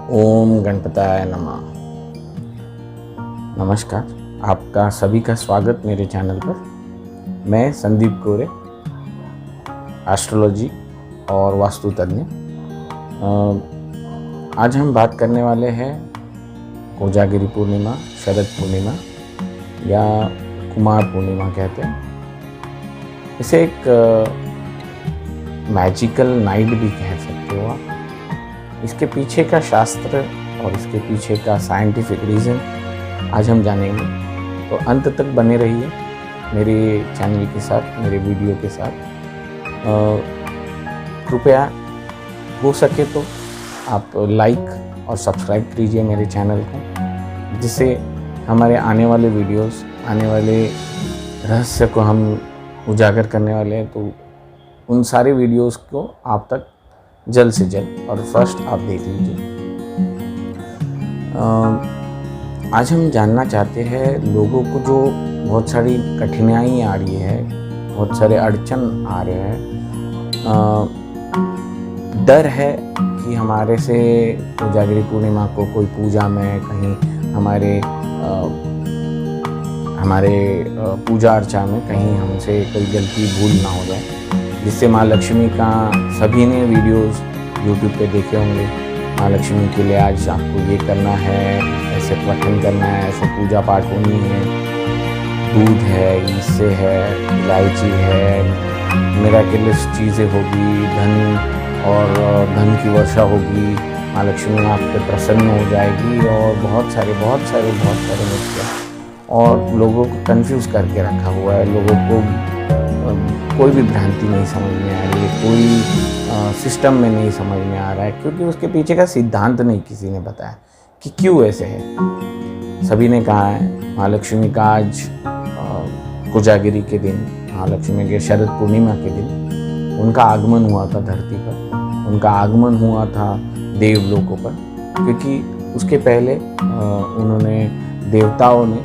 ओम गणपताय नमः। नमस्कार, आपका सभी का स्वागत मेरे चैनल पर। मैं संदीप कोरे, एस्ट्रोलॉजी और वास्तु तज्ञ। आज हम बात करने वाले हैं कोजागिरी पूर्णिमा, शरद पूर्णिमा या कुमार पूर्णिमा कहते हैं। इसे एक मैजिकल नाइट भी कह सकते हो आप। इसके पीछे का शास्त्र और इसके पीछे का साइंटिफिक रीज़न आज हम जानेंगे, तो अंत तक बने रहिए मेरे चैनल के साथ, मेरे वीडियो के साथ। कृपया हो सके तो आप लाइक और सब्सक्राइब कीजिए मेरे चैनल को, जिससे हमारे आने वाले वीडियोस, आने वाले रहस्य को हम उजागर करने वाले हैं, तो उन सारे वीडियोस को आप तक जल्द से जल्द और फर्स्ट आप देख लीजिए। आज हम जानना चाहते हैं लोगों को जो बहुत सारी कठिनाई आ रही है, बहुत सारे अड़चन आ रहे हैं, डर है कि हमारे से कोजागिरी पूर्णिमा को कोई पूजा में कहीं हमारे पूजा अर्चा में कहीं हमसे कोई गलती भूल ना हो जाए, जिससे माँ लक्ष्मी का सभी ने वीडियोस यूट्यूब पे देखे होंगे। माँ लक्ष्मी के लिए आज आपको ये करना है, ऐसे पठन करना है, ऐसे पूजा पाठ होनी है, दूध है, ईसे है, इलायची है, मिराकिलस चीज़ें होगी, धन की वर्षा होगी, माँ लक्ष्मी आप पे प्रसन्न हो जाएगी और बहुत सारे नुस्खे और लोगों को कंफ्यूज करके रखा हुआ है। लोगों को कोई भी भ्रांति नहीं समझ में आ रही है, कोई सिस्टम में नहीं समझ में आ रहा है, क्योंकि उसके पीछे का सिद्धांत नहीं किसी ने बताया कि क्यों ऐसे है। सभी ने कहा है माँ लक्ष्मी का आज कोजागिरी के दिन, माँ लक्ष्मी के शरद पूर्णिमा के दिन उनका आगमन हुआ था धरती पर, उनका आगमन हुआ था देवलोकों पर, क्योंकि उसके पहले उन्होंने देवताओं ने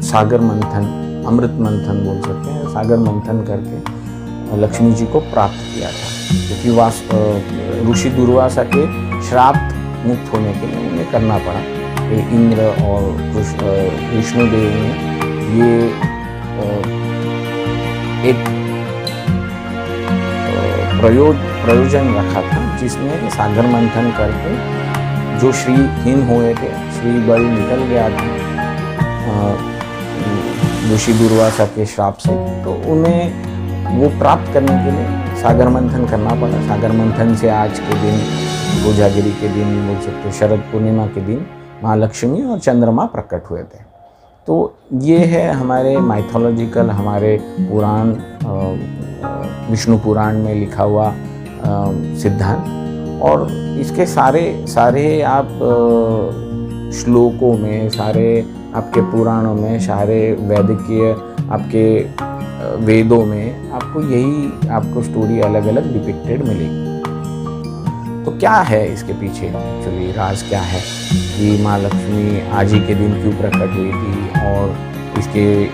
सागर मंथन, अमृत मंथन बोल सकते हैं, सागर मंथन करके लक्ष्मी जी को प्राप्त किया था, क्योंकि ऋषि दुर्वासा के श्राप मुक्त होने के लिए उन्हें करना पड़ा। इंद्र और विष्णुदेव ने ये एक प्रयोजन रखा था, जिसमें सागर मंथन करके जो श्रीहीन हुए थे, श्री बल निकल गया था ऋषि दुर्वासा के श्राप से, तो उन्हें वो प्राप्त करने के लिए सागर मंथन करना पड़ा। सागर मंथन से आज के दिन, कोजागिरी के दिन बोल सकते, शरद पूर्णिमा के दिन माँ लक्ष्मी और चंद्रमा प्रकट हुए थे। तो ये है हमारे माइथोलॉजिकल, हमारे पुराण, विष्णु पुराण में लिखा हुआ सिद्धांत, और इसके सारे आप श्लोकों में, सारे आपके पुराणों में, सारे वैदिकीय आपके वेदों में आपको स्टोरी अलग अलग डिपिक्टेड मिलेगी। तो क्या है इसके पीछे एक्चुअली राज, क्या है कि माँ लक्ष्मी आज ही के दिन क्यों प्रकट हुई थी, और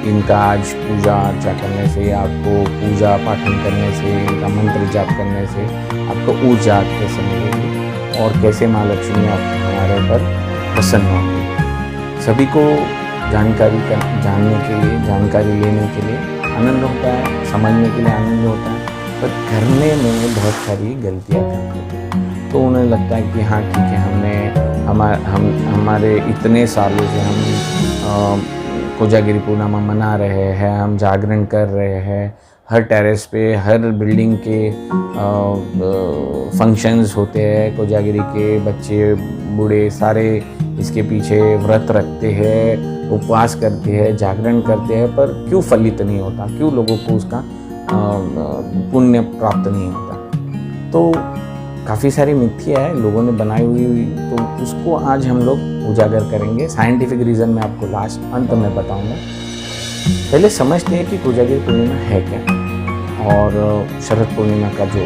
इनका आज पूजा अर्चा करने से, आपको पूजा पाठन करने से, इनका मंत्र जाप करने से आपको ऊर्जा कैसे मिलेगी और कैसे माँ लक्ष्मी हमारे ऊपर प्रसन्न होगी। सभी को जानकारी लेने के लिए आनंद होता है, समझने के लिए आनंद होता है, पर करने में बहुत सारी गलतियाँ करते हैं। तो उन्हें लगता है कि हाँ ठीक है, हमारे इतने सालों से हम कोजागिरी पूर्णिमा मना रहे हैं, हम जागरण कर रहे हैं, हर टेरेस पे, हर बिल्डिंग के फंक्शंस होते हैं, कोजागिरी के बच्चे बूढ़े सारे इसके पीछे व्रत रखते हैं, उपवास करते हैं, जागरण करते हैं, पर क्यों फलित नहीं होता, क्यों लोगों को उसका पुण्य प्राप्त नहीं होता। तो काफ़ी सारी मिथ्या है लोगों ने बनाई हुई, तो उसको आज हम लोग उजागर करेंगे। साइंटिफिक रीज़न मैं आपको अंत में बताऊंगा। पहले समझते हैं कि कोजागिरी पूर्णिमा है क्या, और शरद पूर्णिमा का जो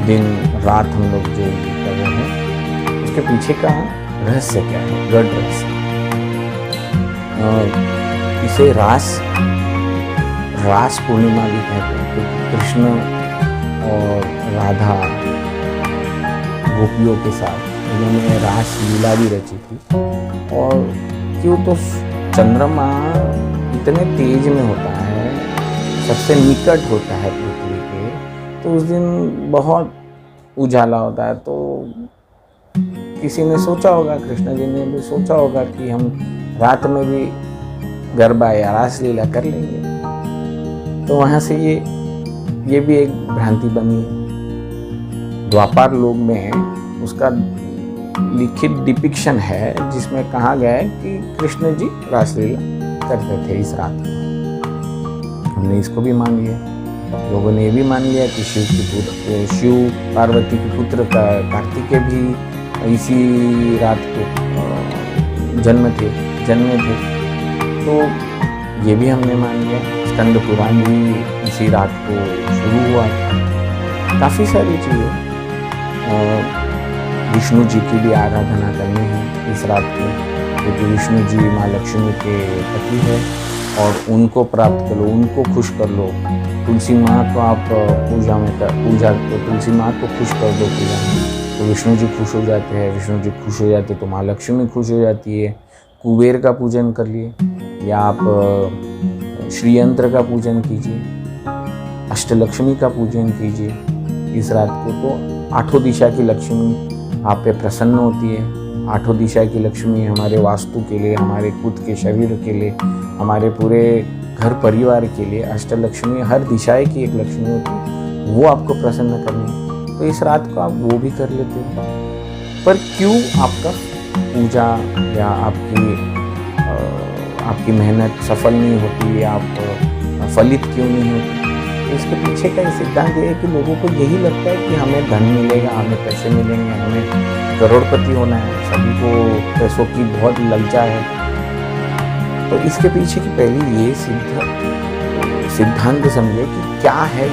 दिन रात हम लोग जो कर रहे हैं, उसके पीछे का रहस्य क्या है, गढ़ रहस्य। इसे रास पूर्णिमा भी कहते हैं, क्योंकि कृष्ण और राधा गोपियों के साथ उन्होंने रास लीला भी रची थी। और क्यों तो चंद्रमा इतने तेज में होता है, सबसे निकट होता है पृथ्वी के, तो उस दिन बहुत उजाला होता है। तो किसी ने सोचा होगा, कृष्ण जी ने भी सोचा होगा कि हम रात में भी गरबा या रास लीला कर लेंगे। तो वहाँ से ये भी एक भ्रांति बनी है। द्वापर लोक में उसका लिखित डिपिक्शन है जिसमें कहा गया है कि कृष्ण जी रासलीला करते थे इस रात को। हमने इसको भी मान लिया, लोगों ने ये भी मान लिया कि शिव पार्वती के पुत्र का कार्तिकेय भी इसी रात को जन्मे थे। तो ये भी हमने मान लिया। स्कंद पुराण भी इसी रात को शुरू हुआ था। काफ़ी सारी चीज़ें, विष्णु जी की भी आराधना करनी है इस रात को, क्योंकि विष्णु जी माँ लक्ष्मी के पति है और उनको प्राप्त कर लो, उनको खुश कर लो। तुलसी माँ को आप पूजा तो तुलसी माँ को खुश कर दो पूजा में, तो विष्णु जी खुश हो जाते हैं। विष्णु जी खुश हो जाते तो माँ लक्ष्मी खुश हो जाती है। कुबेर का पूजन कर लिए, या आप श्रीयंत्र का पूजन कीजिए, अष्टलक्ष्मी का पूजन कीजिए इस रात को। तो आठों दिशा की लक्ष्मी आप पे प्रसन्न होती है। आठों दिशा की लक्ष्मी हमारे वास्तु के लिए, हमारे खुद के शरीर के लिए, हमारे पूरे घर परिवार के लिए अष्टलक्ष्मी, हर दिशाएं की एक लक्ष्मी होती है, वो आपको प्रसन्न करनी है। तो इस रात को आप वो भी कर लेते हो। पर क्यों आपका पूजा या आपकी मेहनत सफल नहीं होती, आप फलित क्यों नहीं होती? तो इसके पीछे का ये सिद्धांत ये है कि लोगों को यही लगता है कि हमें धन मिलेगा, हमें पैसे मिलेंगे, हमें करोड़पति होना है, सभी को पैसों की बहुत ललचा है। तो इसके पीछे की पहली ये सिद्धांत समझे कि क्या है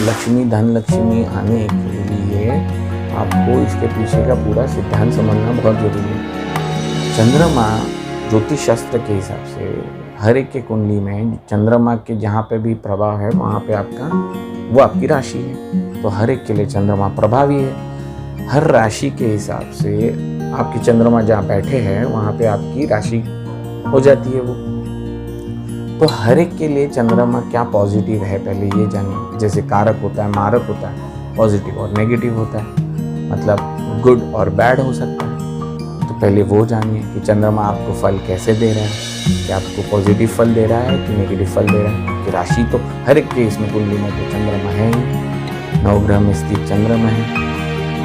लक्ष्मी, धन लक्ष्मी आने के लिए आपको इसके पीछे का पूरा सिद्धांत समझना बहुत जरूरी है। चंद्रमा ज्योतिष शास्त्र के हिसाब से हर एक के कुंडली में चंद्रमा के जहाँ पे भी प्रभाव है वहाँ पे वो आपकी राशि है। तो हर एक के लिए चंद्रमा प्रभावी है। हर राशि के हिसाब से आपकी चंद्रमा जहाँ बैठे हैं वहाँ पे आपकी राशि हो जाती है वो। तो हर एक के लिए चंद्रमा क्या पॉजिटिव है पहले ये जानिए। जैसे कारक होता है, मारक होता है, पॉजिटिव और नेगेटिव होता है, मतलब गुड और बैड हो सकता है। तो पहले वो जानिए कि चंद्रमा आपको फल कैसे दे रहा है, कि आपको पॉजिटिव फल दे रहा है कि नेगेटिव फल दे रहा है। कि राशि तो हर एक के इसमें कुंडली में तो चंद्रमा है ही, नवग्रह में स्थित चंद्रमा है।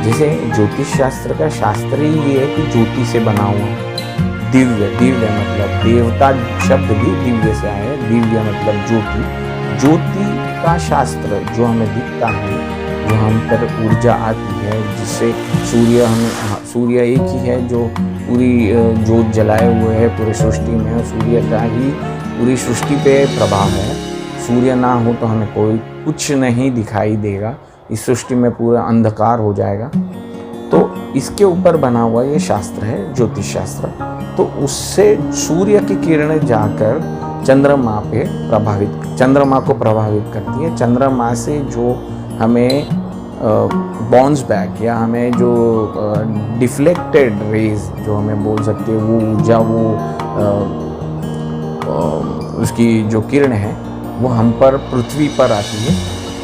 जैसे ज्योतिष शास्त्र का शास्त्र ही ये है कि ज्योति से बना हुआ है। दिव्य मतलब देवता शब्द भी दिव्य से आया है। दिव्य मतलब ज्योति का शास्त्र जो हमें दिखता है, जो हम पर ऊर्जा आती है, जिससे सूर्य एक ही है जो पूरी जोत जलाए हुए है पूरी सृष्टि में। सूर्य का ही पूरी सृष्टि पे प्रभाव है। सूर्य ना हो तो हमें कुछ नहीं दिखाई देगा, इस सृष्टि में पूरा अंधकार हो जाएगा। तो इसके ऊपर बना हुआ ये शास्त्र है ज्योतिष शास्त्र। तो उससे सूर्य की किरणें जाकर चंद्रमा को प्रभावित करती है। चंद्रमा से जो हमें बाउंस बैक या हमें जो डिफ्लेक्टेड रेज जो हमें बोल सकते हैं वो ऊर्जा, उसकी जो किरण है वो हम पर पृथ्वी पर आती है।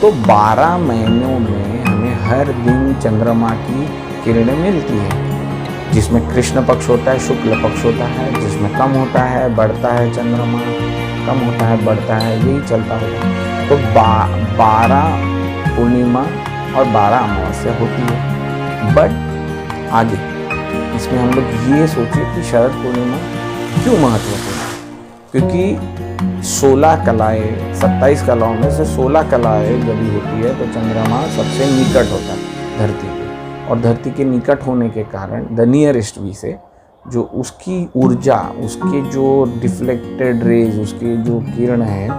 तो 12 महीनों में हमें हर दिन चंद्रमा की किरणें मिलती है, जिसमें कृष्ण पक्ष होता है, शुक्ल पक्ष होता है, जिसमें कम होता है बढ़ता है चंद्रमा, कम होता है बढ़ता है, यही चलता होता है। तो 12 पूर्णिमा और 12 अमावस्या होती है। बट आगे इसमें हम लोग ये सोचिए कि शरद पूर्णिमा क्यों महत्वपूर्ण है, क्योंकि 16 कलाएँ 27 कलाओं में से 16 कलाएँ जब भी होती है तो चंद्रमा सबसे निकट होता है धरती के, और धरती के निकट होने के कारण द नियरेस्ट वी से जो उसकी ऊर्जा, उसके जो डिफ्लेक्टेड रेज, उसके जो किरण है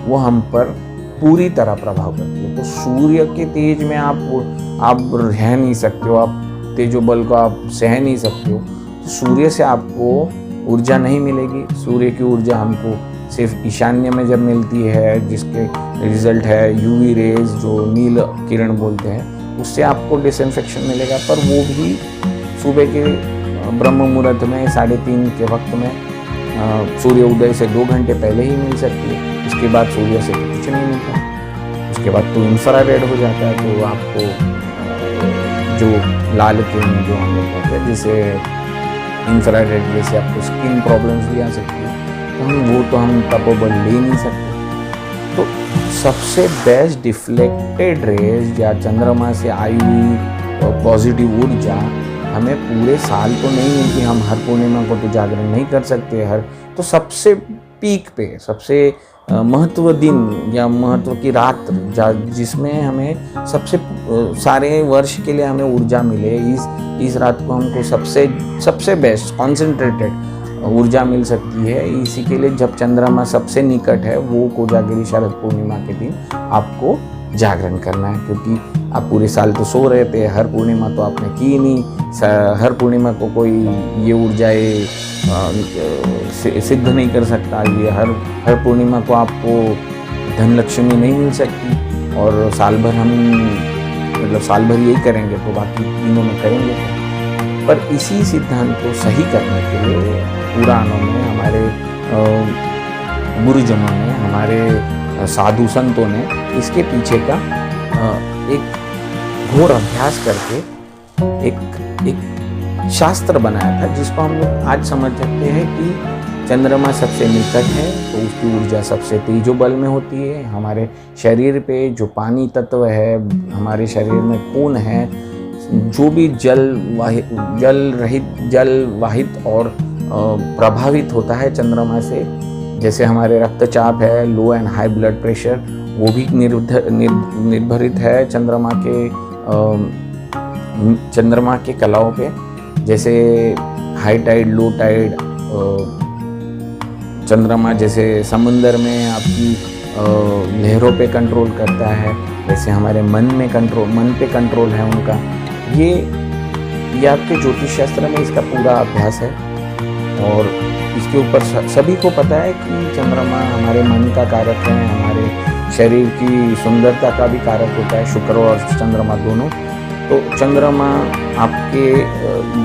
वो हम पर पूरी तरह प्रभाव करती है। तो सूर्य के तेज में आप रह नहीं सकते हो, आप तेजोबल को आप सह नहीं सकते हो। तो सूर्य से आपको ऊर्जा नहीं मिलेगी। सूर्य की ऊर्जा हमको सिर्फ ईशान्य में जब मिलती है, जिसके रिजल्ट है यूवी रेज जो नील किरण बोलते हैं, उससे आपको डिसइंफेक्शन मिलेगा, पर वो भी सुबह के ब्रह्म मुहूर्त में 3:30 के वक्त में सूर्य उदय से 2 घंटे पहले ही मिल सकती है। उसके बाद सूर्य से तो कुछ नहीं मिलता। उसके बाद तो इंफ्रारेड हो जाता है, तो आपको जो लाल किरण जो हम लोग कहते हैं, जिसे इंफ्रारेड जैसे आपको स्किन प्रॉब्लम्स भी आ सकती है, तो हम तपोबल ले नहीं सकते। तो सबसे बेस्ट डिफ्लेक्टेड रेज या चंद्रमा से आई हुई पॉजिटिव ऊर्जा हमें पूरे साल तो नहीं मिलती। हम हर पूर्णिमा को तो जागरण नहीं कर सकते तो सबसे पीक पे, सबसे महत्व दिन या महत्व की रात जिसमें हमें सबसे सारे वर्ष के लिए हमें ऊर्जा मिले, इस रात को हमको सबसे बेस्ट कॉन्सेंट्रेटेड ऊर्जा मिल सकती है। इसी के लिए जब चंद्रमा सबसे निकट है, वो कोजागिरी शरद पूर्णिमा के दिन आपको जागरण करना है, क्योंकि आप पूरे साल तो सो रहे थे, हर पूर्णिमा तो आपने की नहीं। हर पूर्णिमा को कोई ये ऊर्जाएं सिद्ध नहीं कर सकता। ये हर पूर्णिमा को आपको धन लक्ष्मी नहीं मिल सकती, और साल भर हम मतलब साल भर यही करेंगे तो बाकी दिनों में करेंगे। पर इसी सिद्धांत को सही करने के लिए पुराणों में, हमारे गुरुजनों ने, हमारे साधु संतों ने इसके पीछे का एक घोर अभ्यास करके एक शास्त्र बनाया था, जिसको हम लोग आज समझ सकते हैं कि चंद्रमा सबसे निकट है तो उसकी ऊर्जा सबसे तेजोबल में होती है। हमारे शरीर पे जो पानी तत्व है, हमारे शरीर में खून है, जो भी जल वाहित और प्रभावित होता है चंद्रमा से, जैसे हमारे रक्तचाप है, लो एंड हाई ब्लड प्रेशर, वो भी निर्भरित है चंद्रमा के कलाओं पे। जैसे हाई टाइड, लो टाइड, चंद्रमा जैसे समुंदर में आपकी लहरों पे कंट्रोल करता है, वैसे हमारे मन पे कंट्रोल है उनका। ये आपके ज्योतिष शास्त्र में इसका पूरा अभ्यास है, और इसके ऊपर सभी को पता है कि चंद्रमा हमारे मन का कारक है, हमारे शरीर की सुंदरता का भी कारक होता है, शुक्र और चंद्रमा दोनों। तो चंद्रमा आपके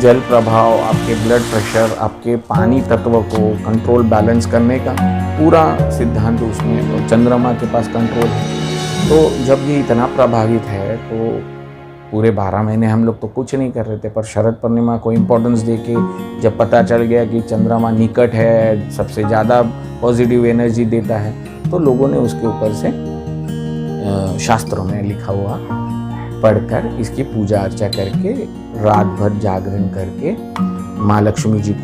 जल प्रभाव, आपके ब्लड प्रेशर, आपके पानी तत्व को कंट्रोल बैलेंस करने का पूरा सिद्धांत उसमें चंद्रमा के पास कंट्रोल है। तो जब ये इतना प्रभावित है, तो पूरे 12 महीने हम लोग तो कुछ नहीं कर रहे थे, पर शरद पूर्णिमा को इम्पोर्टेंस देके जब पता चल गया कि चंद्रमा निकट है, सबसे ज़्यादा पॉजिटिव एनर्जी देता है, तो लोगों ने उसके ऊपर से शास्त्रों में लिखा हुआ पढ़कर इसकी पूजा अर्चा करके, रात भर जागरण करके माँ लक्ष्मी जी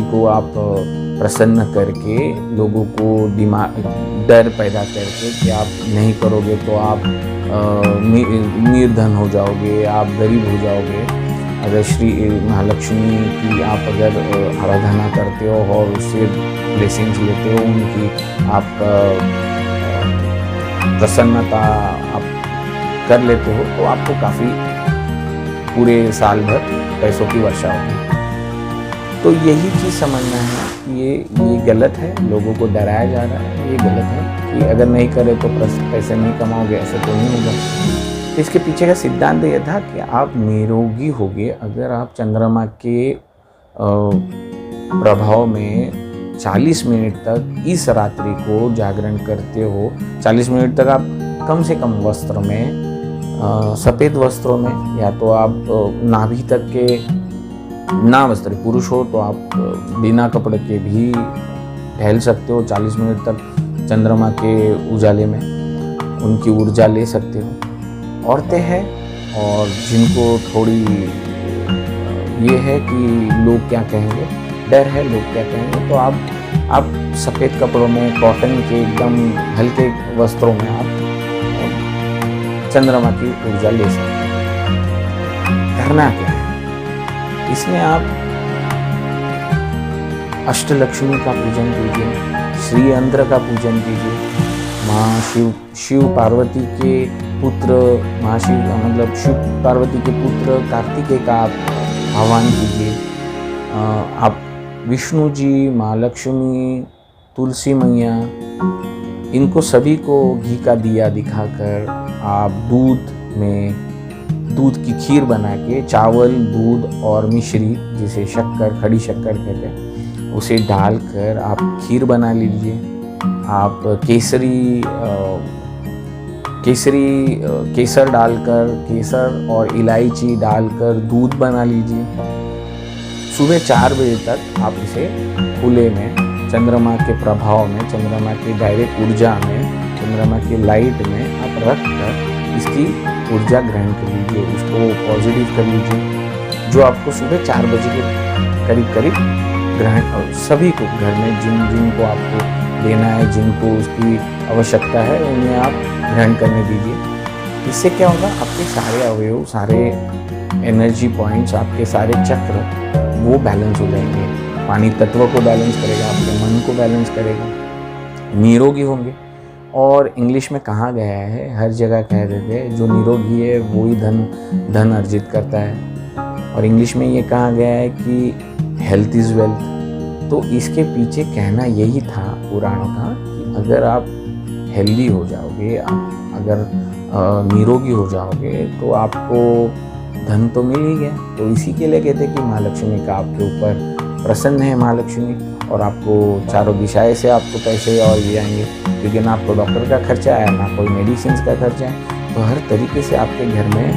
को आप प्रसन्न करके, लोगों को डर पैदा करके कि आप नहीं करोगे तो आप निर्धन हो जाओगे, आप गरीब हो जाओगे। अगर श्री महालक्ष्मी की आप अगर आराधना करते हो और उससे ब्लेसिंग्स लेते हो, उनकी आप प्रसन्नता आप कर लेते हो, तो आपको काफ़ी पूरे साल भर पैसों की वर्षा होगी। तो यही चीज़ समझना है कि ये गलत है, लोगों को डराया जा रहा है, ये गलत है कि अगर नहीं करे तो पैसे नहीं कमाओगे, ऐसे तो नहीं होगा। तो इसके पीछे का सिद्धांत ये था कि आप निरोगी होगे अगर आप चंद्रमा के प्रभाव में 40 मिनट तक इस रात्रि को जागरण करते हो। 40 मिनट तक आप कम से कम वस्त्र में, सफ़ेद वस्त्रों में, या तो आप नाभि तक के ना वस्त्र, पुरुष हो तो आप बिना कपड़े के भी टहल सकते हो। 40 मिनट तक चंद्रमा के उजाले में उनकी ऊर्जा ले सकते हो। औरतें हैं और जिनको थोड़ी ये है कि लोग क्या कहेंगे, डर है लोग क्या कहेंगे, तो आप सफ़ेद कपड़ों में, कॉटन के एकदम हल्के वस्त्रों में आप चंद्रमा की ऊर्जा ले सकते हैं। करना क्या है इसमें, आप अष्टलक्ष्मी का पूजन कीजिए, श्री यंत्र का पूजन कीजिए, माँ शिव पार्वती के पुत्र, शिव पार्वती के पुत्र कार्तिकेय का आप आह्वान कीजिए। आप विष्णु जी, माँ लक्ष्मी, तुलसी मैया, इनको सभी को घी का दिया दिखाकर आप दूध की खीर बना के चावल, दूध और मिश्री, जिसे शक्कर, खड़ी शक्कर कहते हैं, उसे डालकर आप खीर बना लीजिए। आप केसर डालकर, केसर और इलायची डालकर दूध बना लीजिए। सुबह 4 बजे तक आप इसे खुले में, चंद्रमा के प्रभाव में, चंद्रमा की डायरेक्ट ऊर्जा में, चंद्रमा की लाइट में आप रख कर इसकी ऊर्जा ग्रहण कर लीजिए, उसको पॉजिटिव कर लीजिए। जो आपको सुबह 4 बजे के करीब ग्रहण, सभी को घर में जिनको आपको लेना है, जिनको उसकी आवश्यकता है, उन्हें आप ग्रहण करने दीजिए। इससे क्या होगा, आपके सारे अवयव, सारे एनर्जी पॉइंट्स, आपके सारे चक्र वो बैलेंस हो जाएंगे। पानी तत्व को बैलेंस करेगा, आपके मन को बैलेंस करेगा, निरोगी होंगे। और इंग्लिश में कहा गया है, हर जगह कह देते हैं, जो निरोगी है वो ही धन अर्जित करता है। और इंग्लिश में ये कहा गया है कि हेल्थ इज़ वेल्थ। तो इसके पीछे कहना यही था पुराणों का कि अगर आप हेल्दी हो जाओगे, आप अगर निरोगी हो जाओगे, तो आपको धन तो मिल ही गया। तो इसी के लिए कहते हैं कि माँ लक्ष्मी का आपके ऊपर प्रसन्न है माँ लक्ष्मी, और आपको चारों दिशाएं से आपको पैसे और ये आएंगे, क्योंकि ना आपको डॉक्टर का खर्चा है, ना कोई मेडिसिन का खर्चा है। तो हर तरीके से आपके घर में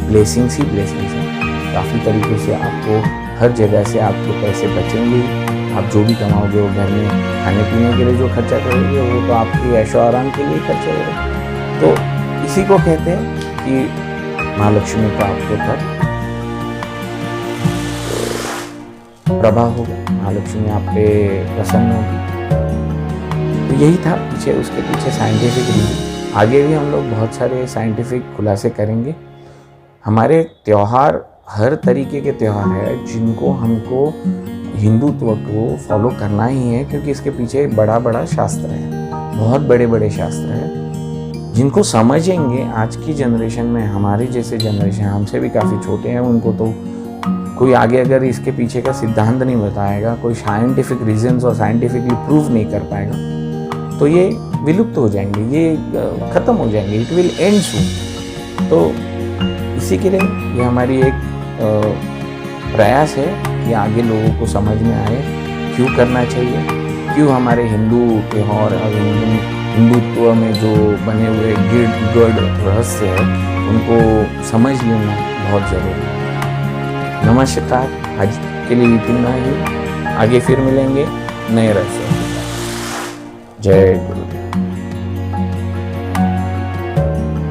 ब्लेसिंग्स ही ब्लेसिंग्स हैं। काफ़ी तरीके से आपको हर जगह से आपके पैसे बचेंगे। आप जो भी कमाओगे वो घर में खाने पीने के लिए जो खर्चा करोगे वो तो आपकी ऐशो आराम के लिए खर्चा करोगे। तो इसी को कहते हैं कि माँ लक्ष्मी का आपके ऊपर प्रभाव होगा, माँ लक्ष्मी आप पे प्रसन्न होगी। तो यही था पीछे, उसके पीछे साइंटिफिक रीजन। आगे भी हम लोग बहुत सारे साइंटिफिक खुलासे करेंगे। हमारे त्यौहार हर तरीके के त्यौहार है जिनको हमको हिंदुत्व को फॉलो करना ही है, क्योंकि इसके पीछे बड़ा शास्त्र है, बहुत बड़े शास्त्र हैं जिनको समझेंगे आज की जनरेशन में। हमारे जैसे जनरेशन, हमसे भी काफ़ी छोटे हैं, उनको तो कोई आगे अगर इसके पीछे का सिद्धांत नहीं बताएगा, कोई साइंटिफिक रीजंस और साइंटिफिकली प्रूव नहीं कर पाएगा, तो ये विलुप्त हो जाएंगे, ये ख़त्म हो जाएंगे, इट विल एंड सून। तो इसी के लिए ये हमारी एक प्रयास है कि आगे लोगों को समझ में आए क्यों करना चाहिए, क्यों हमारे हिंदू त्यौहार और हिंदुत्व में जो बने हुए गढ़ रहस्य है उनको समझ लेना बहुत ज़रूरी है। नमस्कार, आज के लिए इतना ही। आगे फिर मिलेंगे नए रहस्य। जय गुरुदेव।